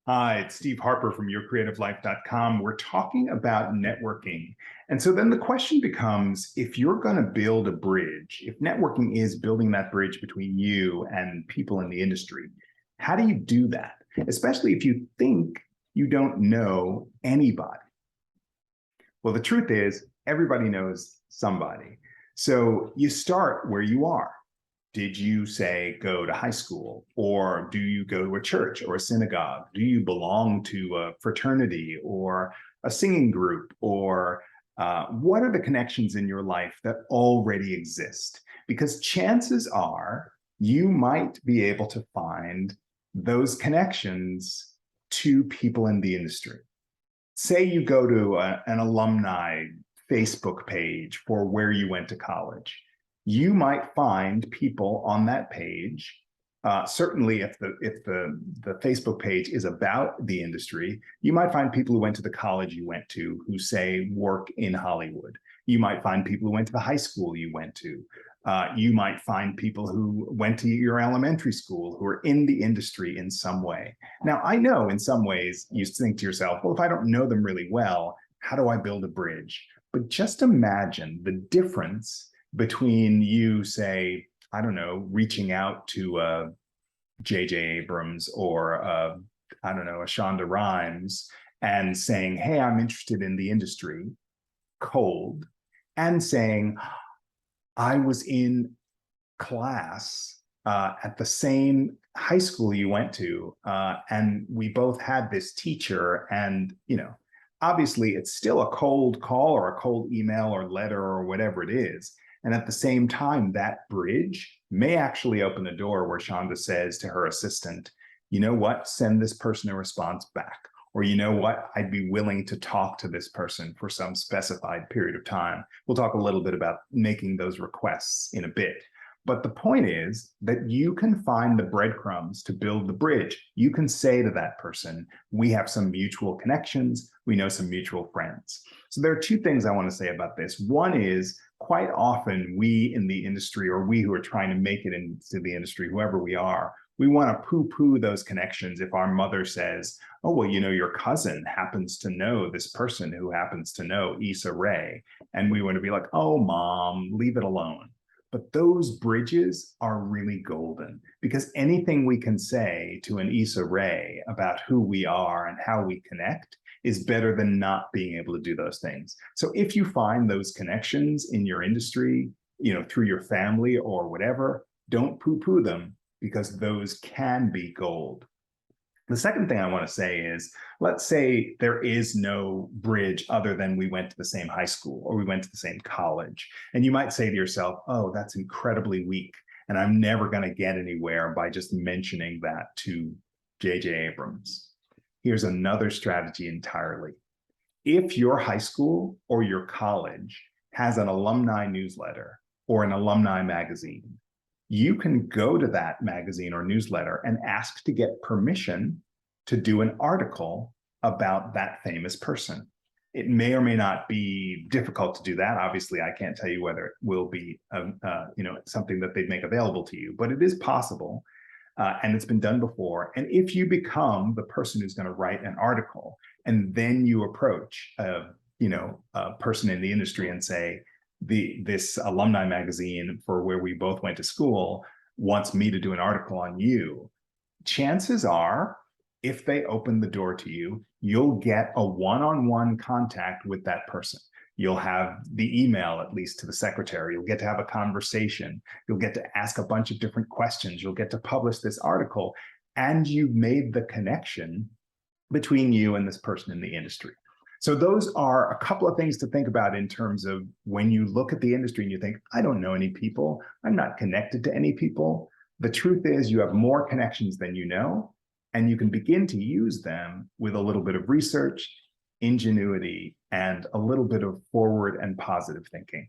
Hi, it's Steve Harper from YourCreativeLife.com. We're talking about networking. And so then the question becomes, if you're going to build a bridge, if networking is building that bridge between you and people in the industry, how do you do that? Especially if you think you don't know anybody. Well, the truth is everybody knows somebody. So you start where you are. Did you say go to high school, or do you go to a church or a synagogue? Do you belong to a fraternity or a singing group, or what are the connections in your life that already exist? Because chances are you might be able to find those connections to people in the industry. Say you go to an alumni Facebook page for where you went to college. You might find people on that page. Certainly, if the Facebook page is about the industry, you might find people who went to the college you went to who say work in Hollywood. You might find people who went to the high school you went to. You might find people who went to your elementary school who are in the industry in some way. Now, I know in some ways you think to yourself, well, if I don't know them really well, how do I build a bridge? But just imagine the difference between you, say, I don't know, reaching out to J.J. Abrams or I don't know, a Shonda Rhimes and saying, hey, I'm interested in the industry, cold, and saying, I was in class at the same high school you went to, and we both had this teacher, and, you know, obviously it's still a cold call or a cold email or letter or whatever it is. And at the same time, that bridge may actually open the door where Shonda says to her assistant, you know what, send this person a response back. Or, you know what, I'd be willing to talk to this person for some specified period of time. We'll talk a little bit about making those requests in a bit. But the point is that you can find the breadcrumbs to build the bridge. You can say to that person, we have some mutual connections, we know some mutual friends. So there are two things I want to say about this. One is, quite often we in the industry, or we who are trying to make it into the industry, whoever we are, we want to poo-poo those connections if our mother says, oh, well, you know, your cousin happens to know this person who happens to know Issa Rae. And we want to be like, oh, mom, leave it alone. But those bridges are really golden, because anything we can say to an Issa Rae about who we are and how we connect is better than not being able to do those things. So if you find those connections in your industry, you know, through your family or whatever, don't poo-poo them, because those can be gold. The second thing I want to say is, let's say there is no bridge other than we went to the same high school or we went to the same college. And you might say to yourself, oh, that's incredibly weak, and I'm never going to get anywhere by just mentioning that to J.J. Abrams. Here's another strategy entirely. If your high school or your college has an alumni newsletter or an alumni magazine, you can go to that magazine or newsletter and ask to get permission to do an article about that famous person. It may or may not be difficult to do that. Obviously, I can't tell you whether it will be you know, something that they'd make available to you, but it is possible, and it's been done before. And if you become the person who's going to write an article, and then you approach you know, a person in the industry and say, this alumni magazine for where we both went to school wants me to do an article on you, chances are, if they open the door to you, you'll get a one-on-one contact with that person. You'll have the email, at least, to the secretary. You'll get to have a conversation. You'll get to ask a bunch of different questions. You'll get to publish this article, and you've made the connection between you and this person in the industry. So those are a couple of things to think about in terms of when you look at the industry and you think, I don't know any people, I'm not connected to any people. The truth is you have more connections than you know, and you can begin to use them with a little bit of research, ingenuity, and a little bit of forward and positive thinking.